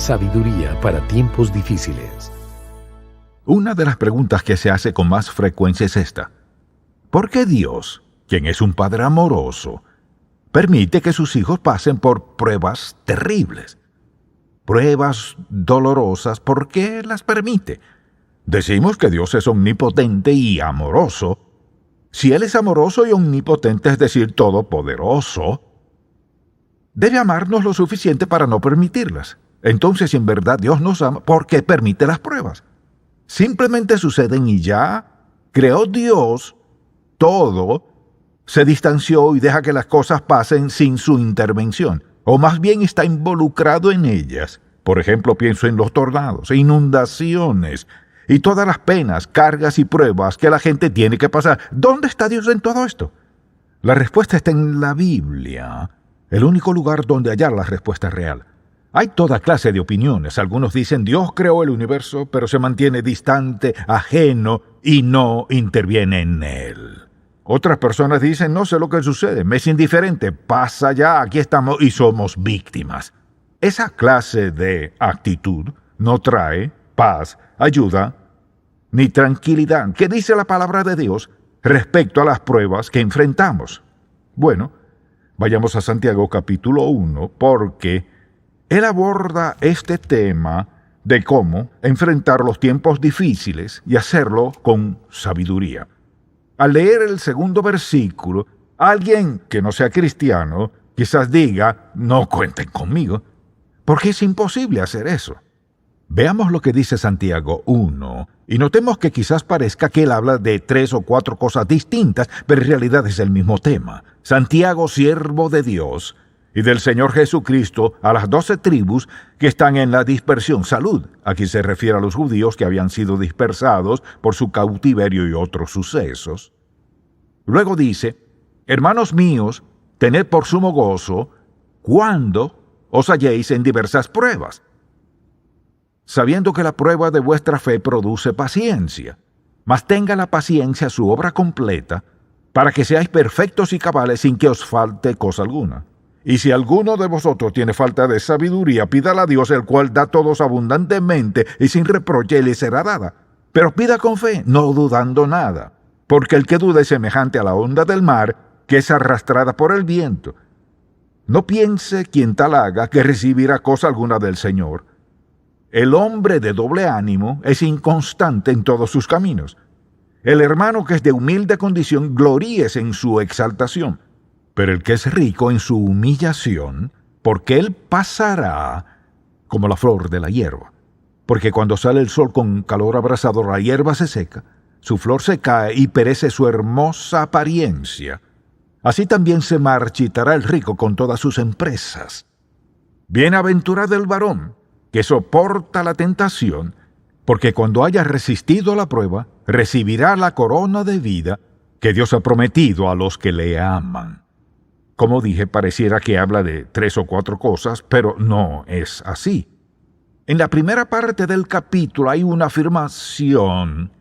Sabiduría para tiempos difíciles. Una de las preguntas que se hace con más frecuencia es esta: ¿por qué Dios, quien es un Padre amoroso, permite que sus hijos pasen por pruebas terribles? Pruebas dolorosas, ¿por qué las permite? Decimos que Dios es omnipotente y amoroso. Si Él es amoroso y omnipotente, es decir, todopoderoso, debe amarnos lo suficiente para no permitirlas. Entonces, si en verdad Dios nos ama, ¿por qué permite las pruebas? Simplemente suceden y ya. Creó Dios todo, se distanció y deja que las cosas pasen sin su intervención, o más bien está involucrado en ellas. Por ejemplo, pienso en los tornados, inundaciones y todas las penas, cargas y pruebas que la gente tiene que pasar. ¿Dónde está Dios en todo esto? La respuesta está en la Biblia, el único lugar donde hallar la respuesta real. Hay toda clase de opiniones. Algunos dicen Dios creó el universo, pero se mantiene distante, ajeno y no interviene en él. Otras personas dicen no sé lo que sucede, me es indiferente, pasa ya, aquí estamos y somos víctimas. Esa clase de actitud no trae paz, ayuda ni tranquilidad. ¿Qué dice la palabra de Dios respecto a las pruebas que enfrentamos? Bueno, vayamos a Santiago capítulo 1, porque él aborda este tema de cómo enfrentar los tiempos difíciles y hacerlo con sabiduría. Al leer el segundo versículo, alguien que no sea cristiano quizás diga, no cuenten conmigo, porque es imposible hacer eso. Veamos lo que dice Santiago 1, y notemos que quizás parezca que él habla de 3 o 4 cosas distintas, pero en realidad es el mismo tema. Santiago, siervo de Dios y del Señor Jesucristo, a las 12 tribus que están en la dispersión. Salud. Aquí se refiere a los judíos que habían sido dispersados por su cautiverio y otros sucesos. Luego dice, hermanos míos, tened por sumo gozo cuando os halléis en diversas pruebas, sabiendo que la prueba de vuestra fe produce paciencia. Mas tenga la paciencia su obra completa, para que seáis perfectos y cabales sin que os falte cosa alguna. Y si alguno de vosotros tiene falta de sabiduría, pídala a Dios, el cual da a todos abundantemente y sin reproche, y le será dada. Pero pida con fe, no dudando nada, porque el que duda es semejante a la onda del mar, que es arrastrada por el viento. No piense quien tal haga que recibirá cosa alguna del Señor. El hombre de doble ánimo es inconstante en todos sus caminos. El hermano que es de humilde condición, gloríese en su exaltación. Pero el que es rico en su humillación, porque él pasará como la flor de la hierba. Porque cuando sale el sol con calor abrasador, la hierba se seca, su flor se cae y perece su hermosa apariencia. Así también se marchitará el rico con todas sus empresas. Bienaventurado el varón que soporta la tentación, porque cuando haya resistido la prueba, recibirá la corona de vida que Dios ha prometido a los que le aman. Como dije, pareciera que habla de 3 o 4 cosas, pero no es así. En la primera parte del capítulo hay una afirmación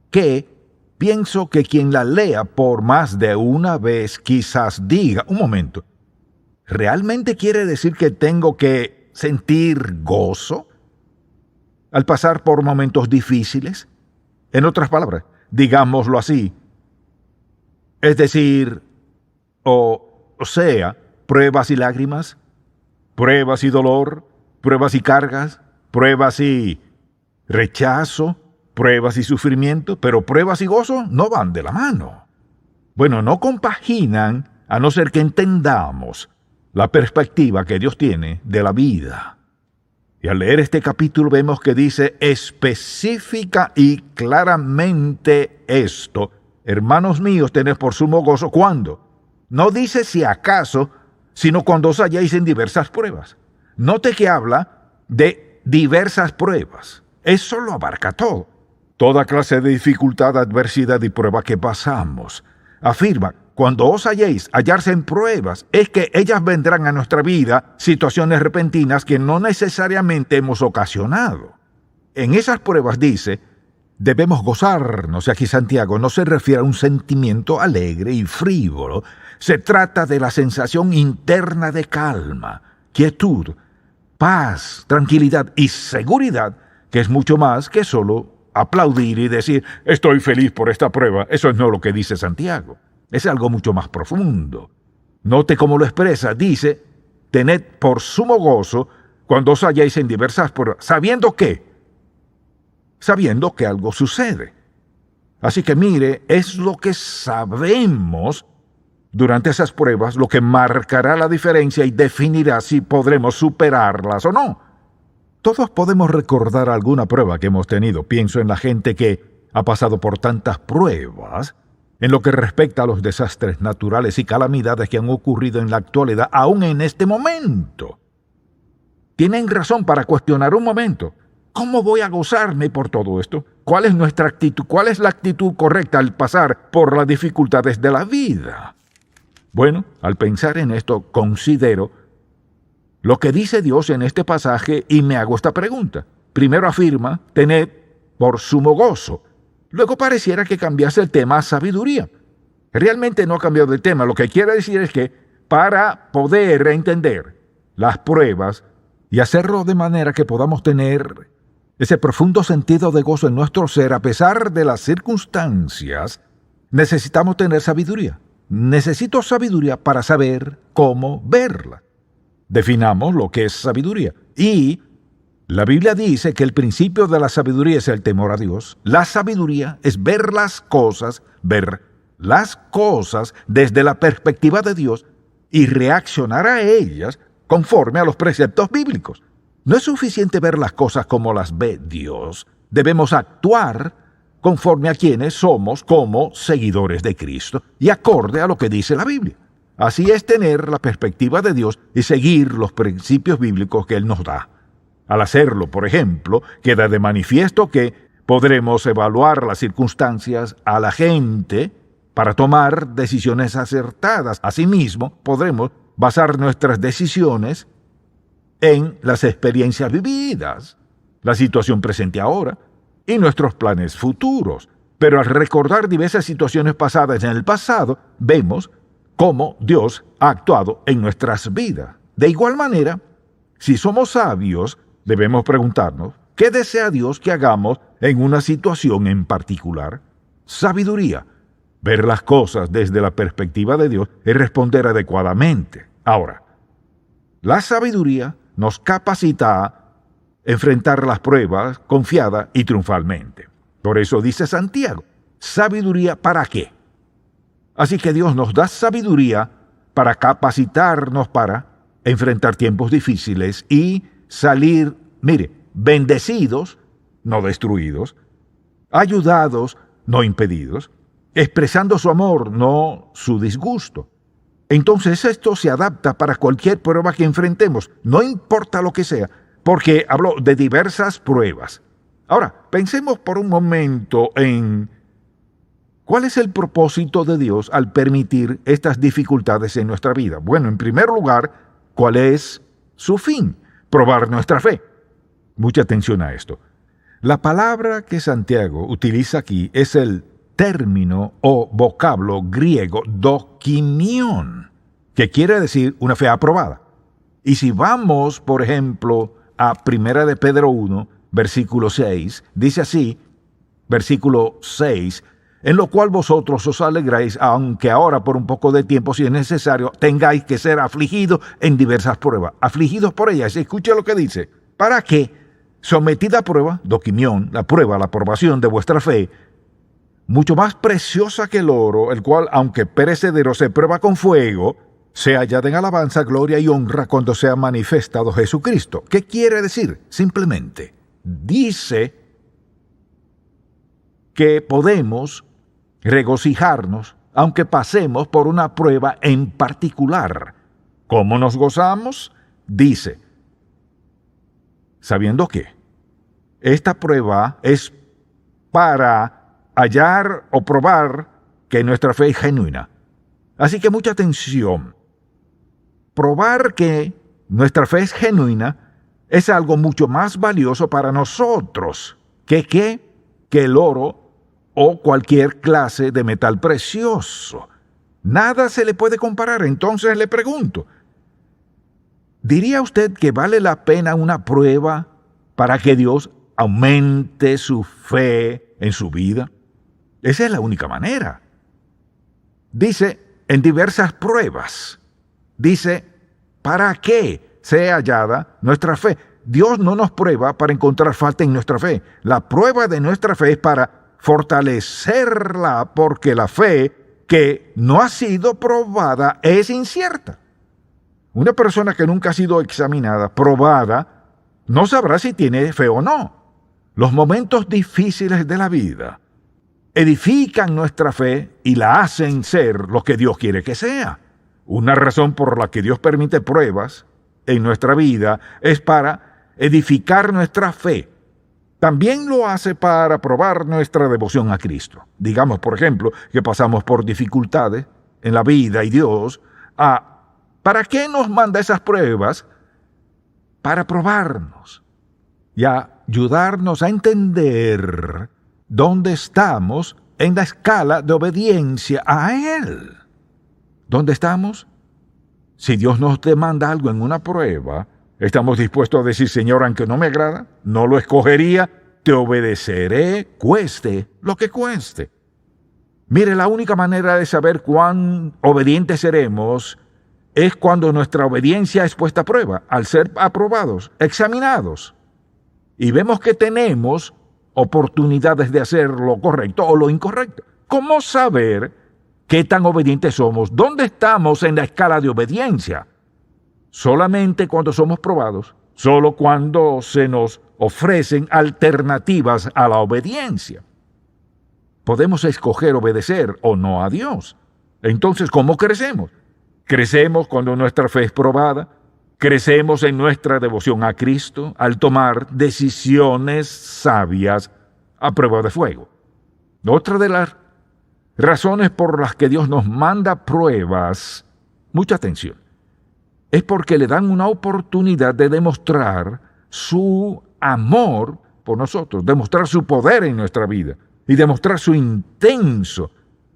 que pienso que quien la lea por más de una vez quizás diga, un momento, ¿realmente quiere decir que tengo que sentir gozo al pasar por momentos difíciles? En otras palabras, digámoslo así, es decir, o sea, pruebas y lágrimas, pruebas y dolor, pruebas y cargas, pruebas y rechazo, pruebas y sufrimiento, pero pruebas y gozo no van de la mano. Bueno, no compaginan a no ser que entendamos la perspectiva que Dios tiene de la vida. Y al leer este capítulo vemos que dice específica y claramente esto: hermanos míos, tened por sumo gozo. ¿Cuándo? No dice si acaso, sino cuando os halláis en diversas pruebas. Note que habla de diversas pruebas. Eso lo abarca todo. Toda clase de dificultad, adversidad y prueba que pasamos. Afirma, cuando os hallarse en pruebas, es que ellas vendrán a nuestra vida, situaciones repentinas que no necesariamente hemos ocasionado. En esas pruebas dice, debemos gozarnos. Y aquí Santiago no se refiere a un sentimiento alegre y frívolo. Se trata de la sensación interna de calma, quietud, paz, tranquilidad y seguridad, que es mucho más que solo aplaudir y decir, estoy feliz por esta prueba. Eso no es lo que dice Santiago. Es algo mucho más profundo. Note cómo lo expresa. Dice, tened por sumo gozo cuando os halláis en diversas pruebas, sabiendo que algo sucede. Así que mire, es lo que sabemos durante esas pruebas lo que marcará la diferencia y definirá si podremos superarlas o no. Todos podemos recordar alguna prueba que hemos tenido. Pienso en la gente que ha pasado por tantas pruebas en lo que respecta a los desastres naturales y calamidades que han ocurrido en la actualidad, aún en este momento. Tienen razón para cuestionar un momento. ¿Cómo voy a gozarme por todo esto? ¿Cuál es nuestra actitud? ¿Cuál es la actitud correcta al pasar por las dificultades de la vida? Bueno, al pensar en esto, considero lo que dice Dios en este pasaje y me hago esta pregunta. Primero afirma, tened por sumo gozo. Luego pareciera que cambiase el tema a sabiduría. Realmente no ha cambiado el tema. Lo que quiere decir es que para poder entender las pruebas y hacerlo de manera que podamos tener ese profundo sentido de gozo en nuestro ser a pesar de las circunstancias, necesitamos tener sabiduría. Necesito sabiduría para saber cómo verla. Definamos lo que es sabiduría. Y la Biblia dice que el principio de la sabiduría es el temor a Dios. La sabiduría es ver las cosas desde la perspectiva de Dios y reaccionar a ellas conforme a los preceptos bíblicos. No es suficiente ver las cosas como las ve Dios. Debemos actuar conforme a quienes somos como seguidores de Cristo y acorde a lo que dice la Biblia. Así es tener la perspectiva de Dios y seguir los principios bíblicos que Él nos da. Al hacerlo, por ejemplo, queda de manifiesto que podremos evaluar las circunstancias a la gente para tomar decisiones acertadas. Asimismo, podremos basar nuestras decisiones en las experiencias vividas, la situación presente ahora y nuestros planes futuros. Pero al recordar diversas situaciones pasadas en el pasado, vemos cómo Dios ha actuado en nuestras vidas. De igual manera, si somos sabios, debemos preguntarnos, ¿qué desea Dios que hagamos en una situación en particular? Sabiduría, ver las cosas desde la perspectiva de Dios y responder adecuadamente. Ahora, la sabiduría nos capacita a enfrentar las pruebas confiada y triunfalmente. Por eso dice Santiago, ¿sabiduría para qué? Así que Dios nos da sabiduría para capacitarnos para enfrentar tiempos difíciles y salir, bendecidos, no destruidos, ayudados, no impedidos, expresando su amor, no su disgusto. Entonces esto se adapta para cualquier prueba que enfrentemos, no importa lo que sea, porque habló de diversas pruebas. Ahora, pensemos por un momento en ¿cuál es el propósito de Dios al permitir estas dificultades en nuestra vida? Bueno, en primer lugar, ¿cuál es su fin? Probar nuestra fe. Mucha atención a esto. La palabra que Santiago utiliza aquí es el término o vocablo griego dokimion, que quiere decir una fe aprobada. Y si vamos, por ejemplo, a 1 de Pedro 1, versículo 6, dice así, versículo 6, en lo cual vosotros os alegráis, aunque ahora por un poco de tiempo, si es necesario, tengáis que ser afligidos en diversas pruebas. Afligidos por ellas. Escuche lo que dice. ¿Para qué? Sometida a prueba, dokimion, la prueba, la aprobación de vuestra fe, mucho más preciosa que el oro, el cual, aunque perecedero, se prueba con fuego, se hallada en alabanza, gloria y honra cuando sea manifestado Jesucristo. ¿Qué quiere decir? Simplemente, dice que podemos regocijarnos aunque pasemos por una prueba en particular. ¿Cómo nos gozamos? Dice, sabiendo que esta prueba es para hallar o probar que nuestra fe es genuina. Así que mucha atención. Probar que nuestra fe es genuina es algo mucho más valioso para nosotros que el oro o cualquier clase de metal precioso. Nada se le puede comparar. Entonces le pregunto, ¿Diría usted que vale la pena una prueba para que Dios aumente su fe en su vida? Esa es la única manera. Dice en diversas pruebas, dice, ¿para qué sea hallada nuestra fe? Dios no nos prueba para encontrar falta en nuestra fe. La prueba de nuestra fe es para fortalecerla, porque la fe que no ha sido probada es incierta. Una persona que nunca ha sido examinada, probada, no sabrá si tiene fe o no. Los momentos difíciles de la vida edifican nuestra fe y la hacen ser lo que Dios quiere que sea. Una razón por la que Dios permite pruebas en nuestra vida es para edificar nuestra fe. También lo hace para probar nuestra devoción a Cristo. Digamos, por ejemplo, que pasamos por dificultades en la vida y Dios, ¿para qué nos manda esas pruebas? Para probarnos y ayudarnos a entender dónde estamos en la escala de obediencia a Él. ¿Dónde estamos? Si Dios nos demanda algo en una prueba, ¿estamos dispuestos a decir, Señor, aunque no me agrada, no lo escogería, te obedeceré, cueste lo que cueste? Mire, la única manera de saber cuán obedientes seremos es cuando nuestra obediencia es puesta a prueba, al ser aprobados, examinados. Y vemos que tenemos oportunidades de hacer lo correcto o lo incorrecto. ¿Cómo saber qué tan obedientes somos? ¿Dónde estamos en la escala de obediencia? Solamente cuando somos probados, solo cuando se nos ofrecen alternativas a la obediencia. Podemos escoger obedecer o no a Dios. Entonces, ¿cómo crecemos? Crecemos cuando nuestra fe es probada. Crecemos en nuestra devoción a Cristo al tomar decisiones sabias a prueba de fuego. Otra de las razones por las que Dios nos manda pruebas, mucha atención, es porque le dan una oportunidad de demostrar su amor por nosotros, demostrar su poder en nuestra vida y demostrar su intenso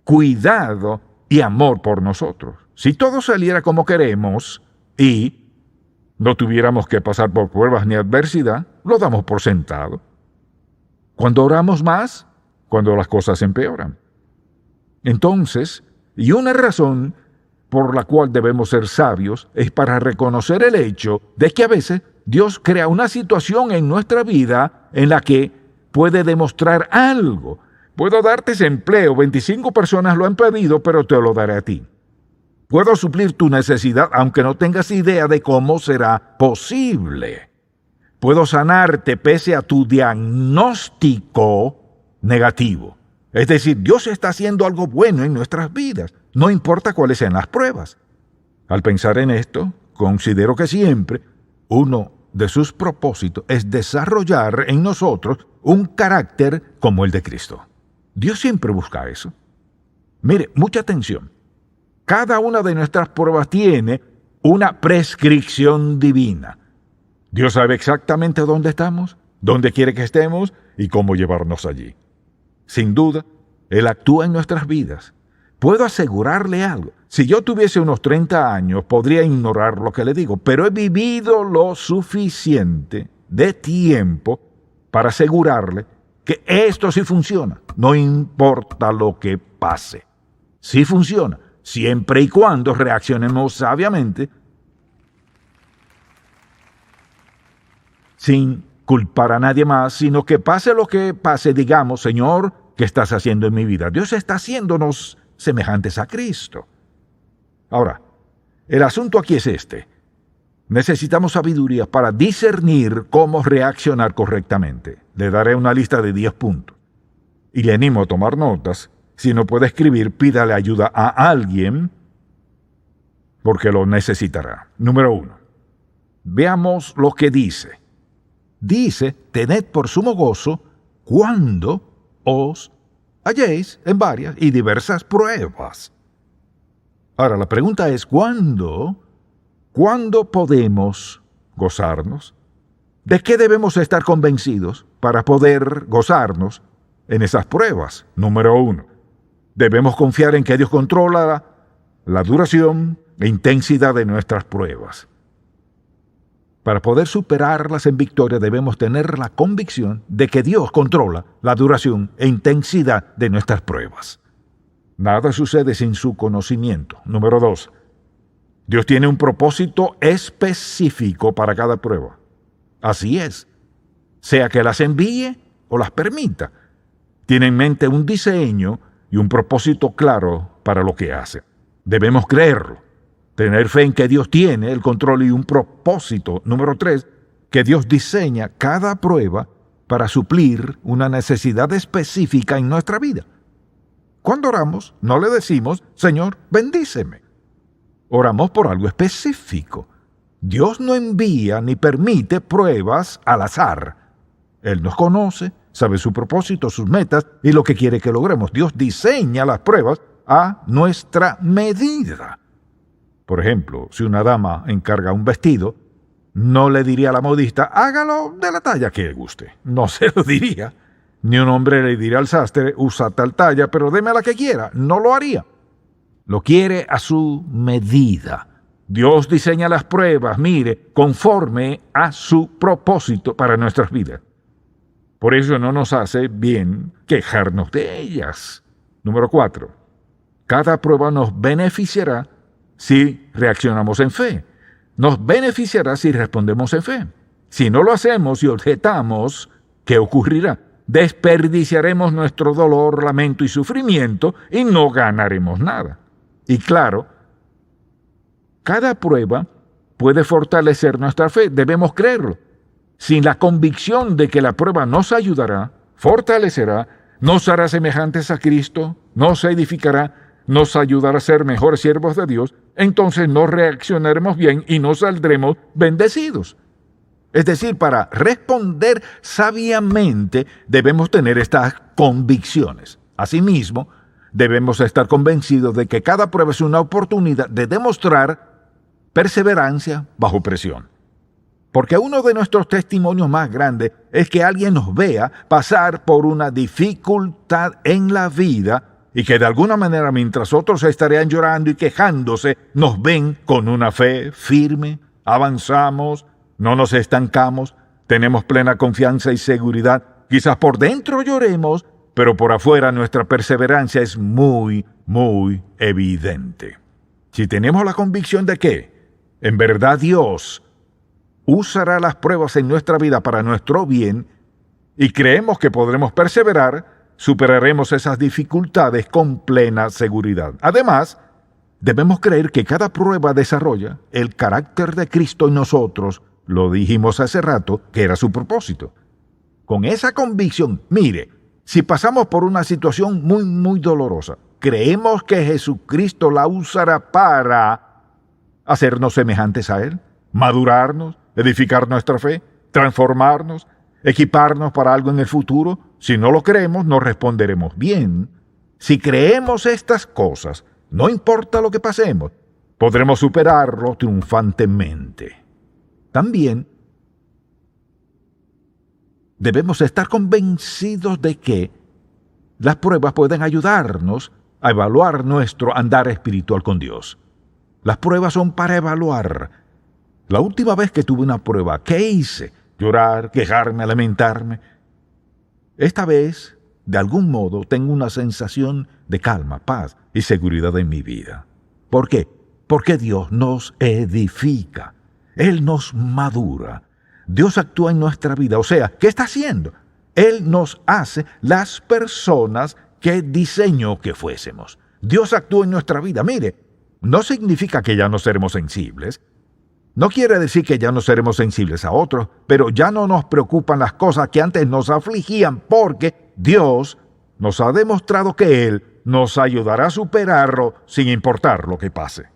cuidado y amor por nosotros. Si todo saliera como queremos y no tuviéramos que pasar por pruebas ni adversidad, lo damos por sentado. Cuando oramos más, cuando las cosas empeoran. Entonces, y una razón por la cual debemos ser sabios es para reconocer el hecho de que a veces Dios crea una situación en nuestra vida en la que puede demostrar algo. Puedo darte ese empleo, 25 personas lo han pedido, pero te lo daré a ti. Puedo suplir tu necesidad, aunque no tengas idea de cómo será posible. Puedo sanarte pese a tu diagnóstico negativo. Es decir, Dios está haciendo algo bueno en nuestras vidas, no importa cuáles sean las pruebas. Al pensar en esto, considero que siempre uno de sus propósitos es desarrollar en nosotros un carácter como el de Cristo. Dios siempre busca eso. Mire, mucha atención. Cada una de nuestras pruebas tiene una prescripción divina. Dios sabe exactamente dónde estamos, dónde quiere que estemos y cómo llevarnos allí. Sin duda, Él actúa en nuestras vidas. Puedo asegurarle algo. Si yo tuviese unos 30 años, podría ignorar lo que le digo, pero he vivido lo suficiente de tiempo para asegurarle que esto sí funciona. No importa lo que pase. Sí funciona. Siempre y cuando reaccionemos sabiamente, sin culpar a nadie más, sino que pase lo que pase, digamos, Señor, ¿qué estás haciendo en mi vida? Dios está haciéndonos semejantes a Cristo. Ahora, el asunto aquí es este. Necesitamos sabiduría para discernir cómo reaccionar correctamente. Le daré una lista de 10 puntos. Y le animo a tomar notas. Si no puede escribir, pídale ayuda a alguien, porque lo necesitará. Número 1. Veamos lo que dice. Dice, tened por sumo gozo cuando os halléis en varias y diversas pruebas. Ahora, la pregunta es, ¿cuándo podemos gozarnos? ¿De qué debemos estar convencidos para poder gozarnos en esas pruebas? Número 1. Debemos confiar en que Dios controla la duración e intensidad de nuestras pruebas. Para poder superarlas en victoria debemos tener la convicción de que Dios controla la duración e intensidad de nuestras pruebas. Nada sucede sin su conocimiento. Número 2. Dios tiene un propósito específico para cada prueba. Así es. Sea que las envíe o las permita, tiene en mente un diseño y un propósito claro para lo que hace. Debemos creerlo. Tener fe en que Dios tiene el control y un propósito. Número 3, que Dios diseña cada prueba para suplir una necesidad específica en nuestra vida. Cuando oramos, no le decimos, Señor, bendíceme. Oramos por algo específico. Dios no envía ni permite pruebas al azar. Él nos conoce, sabe su propósito, sus metas y lo que quiere que logremos. Dios diseña las pruebas a nuestra medida. Por ejemplo, si una dama encarga un vestido, no le diría a la modista, hágalo de la talla que le guste. No se lo diría. Ni un hombre le diría al sastre, usa tal talla, pero deme la que quiera. No lo haría. Lo quiere a su medida. Dios diseña las pruebas, mire, conforme a su propósito para nuestras vidas. Por eso no nos hace bien quejarnos de ellas. Número 4. Cada prueba nos beneficiará si reaccionamos en fe. Nos beneficiará si respondemos en fe. Si no lo hacemos y objetamos, ¿qué ocurrirá? Desperdiciaremos nuestro dolor, lamento y sufrimiento y no ganaremos nada. Y claro, cada prueba puede fortalecer nuestra fe. Debemos creerlo. Sin la convicción de que la prueba nos ayudará, fortalecerá, nos hará semejantes a Cristo, nos edificará, nos ayudará a ser mejores siervos de Dios, entonces no reaccionaremos bien y no saldremos bendecidos. Es decir, para responder sabiamente debemos tener estas convicciones. Asimismo, debemos estar convencidos de que cada prueba es una oportunidad de demostrar perseverancia bajo presión. Porque uno de nuestros testimonios más grandes es que alguien nos vea pasar por una dificultad en la vida y que de alguna manera, mientras otros estarían llorando y quejándose, nos ven con una fe firme, avanzamos, no nos estancamos, tenemos plena confianza y seguridad. Quizás por dentro lloremos, pero por afuera nuestra perseverancia es muy, muy evidente. Si tenemos la convicción de que, en verdad, Dios usará las pruebas en nuestra vida para nuestro bien y creemos que podremos perseverar, superaremos esas dificultades con plena seguridad. Además, debemos creer que cada prueba desarrolla el carácter de Cristo en nosotros. Lo dijimos hace rato, que era su propósito. Con esa convicción, mire, si pasamos por una situación muy, muy dolorosa, creemos que Jesucristo la usará para hacernos semejantes a Él, madurarnos, edificar nuestra fe, transformarnos, equiparnos para algo en el futuro. Si no lo creemos, no responderemos bien. Si creemos estas cosas, no importa lo que pasemos, podremos superarlo triunfantemente. También debemos estar convencidos de que las pruebas pueden ayudarnos a evaluar nuestro andar espiritual con Dios. Las pruebas son para evaluar. La última vez que tuve una prueba, ¿qué hice? Llorar, quejarme, lamentarme. Esta vez, de algún modo, tengo una sensación de calma, paz y seguridad en mi vida. ¿Por qué? Porque Dios nos edifica. Él nos madura. Dios actúa en nuestra vida. O sea, ¿qué está haciendo? Él nos hace las personas que diseñó que fuésemos. Dios actúa en nuestra vida. Mire, no significa que ya no seremos sensibles. No quiere decir que ya no seremos sensibles a otros, pero ya no nos preocupan las cosas que antes nos afligían porque Dios nos ha demostrado que Él nos ayudará a superarlo sin importar lo que pase.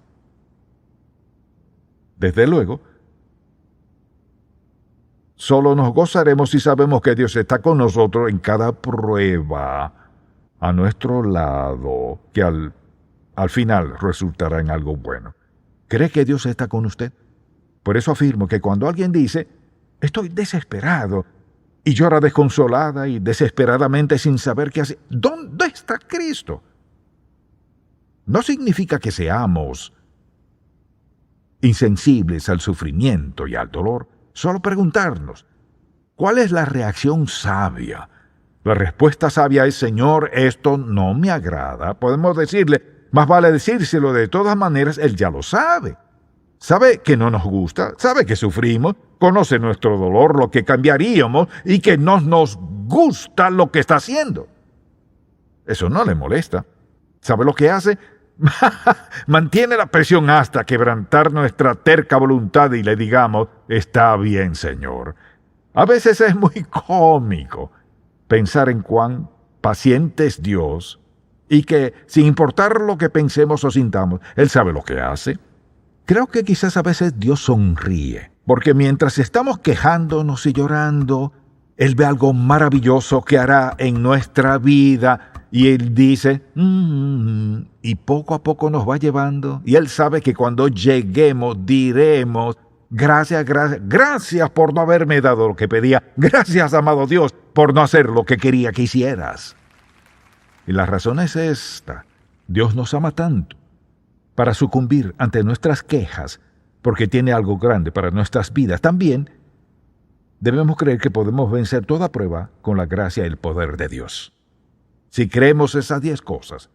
Desde luego, solo nos gozaremos si sabemos que Dios está con nosotros en cada prueba, a nuestro lado, que al final resultará en algo bueno. ¿Cree que Dios está con usted? Por eso afirmo que cuando alguien dice, estoy desesperado, y llora desconsolada y desesperadamente sin saber qué hacer, ¿dónde está Cristo? No significa que seamos insensibles al sufrimiento y al dolor, Solo preguntarnos, ¿cuál es la reacción sabia? La respuesta sabia es, Señor, esto no me agrada. Podemos decirle, más vale decírselo de todas maneras, Él ya lo sabe. Sabe que no nos gusta, sabe que sufrimos, conoce nuestro dolor, lo que cambiaríamos y que no nos gusta lo que está haciendo. Eso no le molesta. ¿Sabe lo que hace? Mantiene la presión hasta quebrantar nuestra terca voluntad y le digamos, está bien, Señor. A veces es muy cómico pensar en cuán paciente es Dios y que, sin importar lo que pensemos o sintamos, Él sabe lo que hace. Creo que quizás a veces Dios sonríe, porque mientras estamos quejándonos y llorando, Él ve algo maravilloso que hará en nuestra vida y Él dice, y poco a poco nos va llevando. Y Él sabe que cuando lleguemos diremos, gracias por no haberme dado lo que pedía. Gracias, amado Dios, por no hacer lo que quería que hicieras. Y la razón es esta. Dios nos ama tanto para sucumbir ante nuestras quejas, porque tiene algo grande para nuestras vidas. También debemos creer que podemos vencer toda prueba con la gracia y el poder de Dios. Si creemos esas 10 cosas,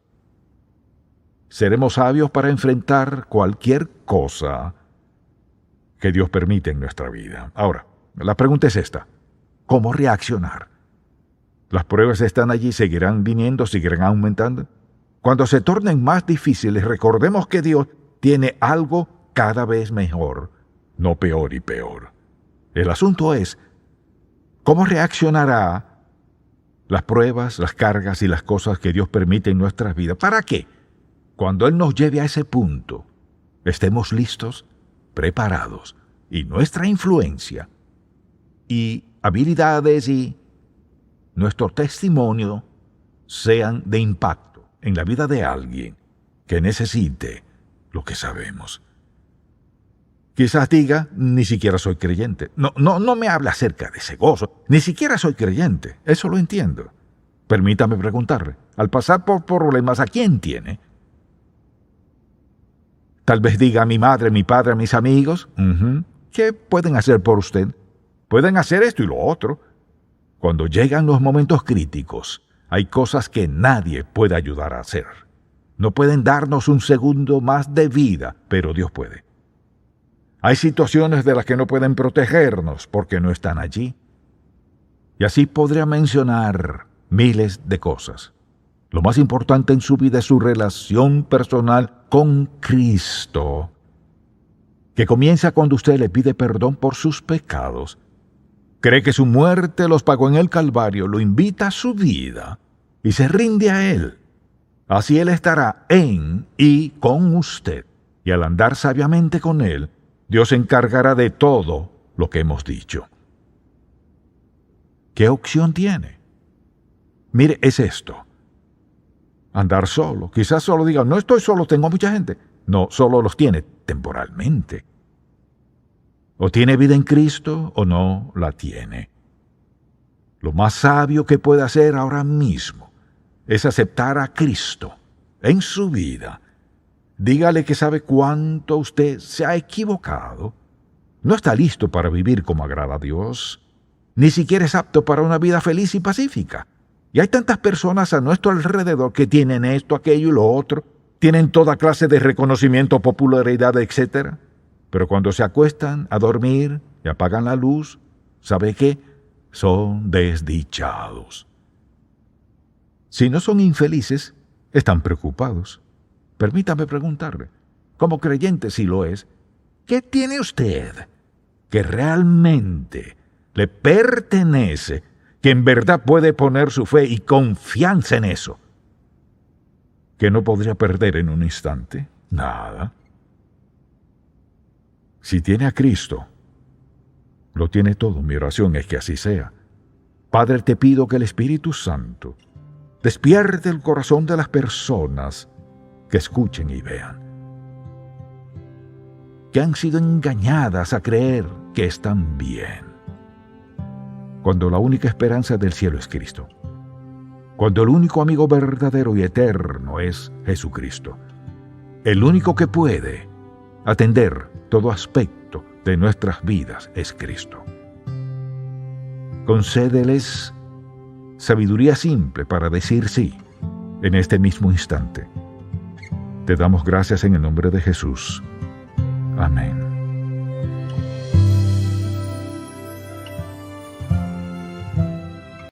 seremos sabios para enfrentar cualquier cosa que Dios permite en nuestra vida. Ahora, la pregunta es esta: ¿cómo reaccionar? Las pruebas están allí, seguirán viniendo, seguirán aumentando. Cuando se tornen más difíciles, recordemos que Dios tiene algo cada vez mejor, no peor y peor. El asunto es, ¿cómo reaccionará las pruebas, las cargas y las cosas que Dios permite en nuestras vidas? ¿Para qué? Cuando Él nos lleve a ese punto, estemos listos, preparados, y nuestra influencia y habilidades y nuestro testimonio sean de impacto en la vida de alguien que necesite lo que sabemos. Quizás diga, ni siquiera soy creyente. No me habla acerca de ese gozo. Ni siquiera soy creyente. Eso lo entiendo. Permítame preguntarle, al pasar por problemas, ¿a quién tiene? Tal vez diga a mi madre, mi padre, a mis amigos. ¿Qué pueden hacer por usted? Pueden hacer esto y lo otro. Cuando llegan los momentos críticos, hay cosas que nadie puede ayudar a hacer. No pueden darnos un segundo más de vida, pero Dios puede. Hay situaciones de las que no pueden protegernos porque no están allí. Y así podría mencionar miles de cosas. Lo más importante en su vida es su relación personal con Cristo, que comienza cuando usted le pide perdón por sus pecados, cree que su muerte los pagó en el Calvario, lo invita a su vida y se rinde a Él. Así Él estará en y con usted. Y al andar sabiamente con Él, Dios se encargará de todo lo que hemos dicho. ¿Qué opción tiene? Mire, es esto. Andar solo. Quizás solo diga, no estoy solo, tengo mucha gente. No, solo los tiene temporalmente. O tiene vida en Cristo o no la tiene. Lo más sabio que puede hacer ahora mismo es aceptar a Cristo en su vida. Dígale que sabe cuánto usted se ha equivocado. No está listo para vivir como agrada a Dios. Ni siquiera es apto para una vida feliz y pacífica. Y hay tantas personas a nuestro alrededor que tienen esto, aquello y lo otro. Tienen toda clase de reconocimiento, popularidad, etc. Pero cuando se acuestan a dormir y apagan la luz, ¿sabe qué? Son desdichados. Si no son infelices, están preocupados. Permítame preguntarle, como creyente si lo es, ¿qué tiene usted que realmente le pertenece, que en verdad puede poner su fe y confianza en eso, que no podría perder en un instante? Nada. Si tiene a Cristo, lo tiene todo. Mi oración es que así sea. Padre, te pido que el Espíritu Santo despierte el corazón de las personas que escuchen y vean, que han sido engañadas a creer que están bien, cuando la única esperanza del cielo es Cristo, cuando el único amigo verdadero y eterno es Jesucristo, el único que puede atender todo aspecto propósito de nuestras vidas es Cristo. Concédeles sabiduría simple para decir sí en este mismo instante. Te damos gracias en el nombre de Jesús. Amén.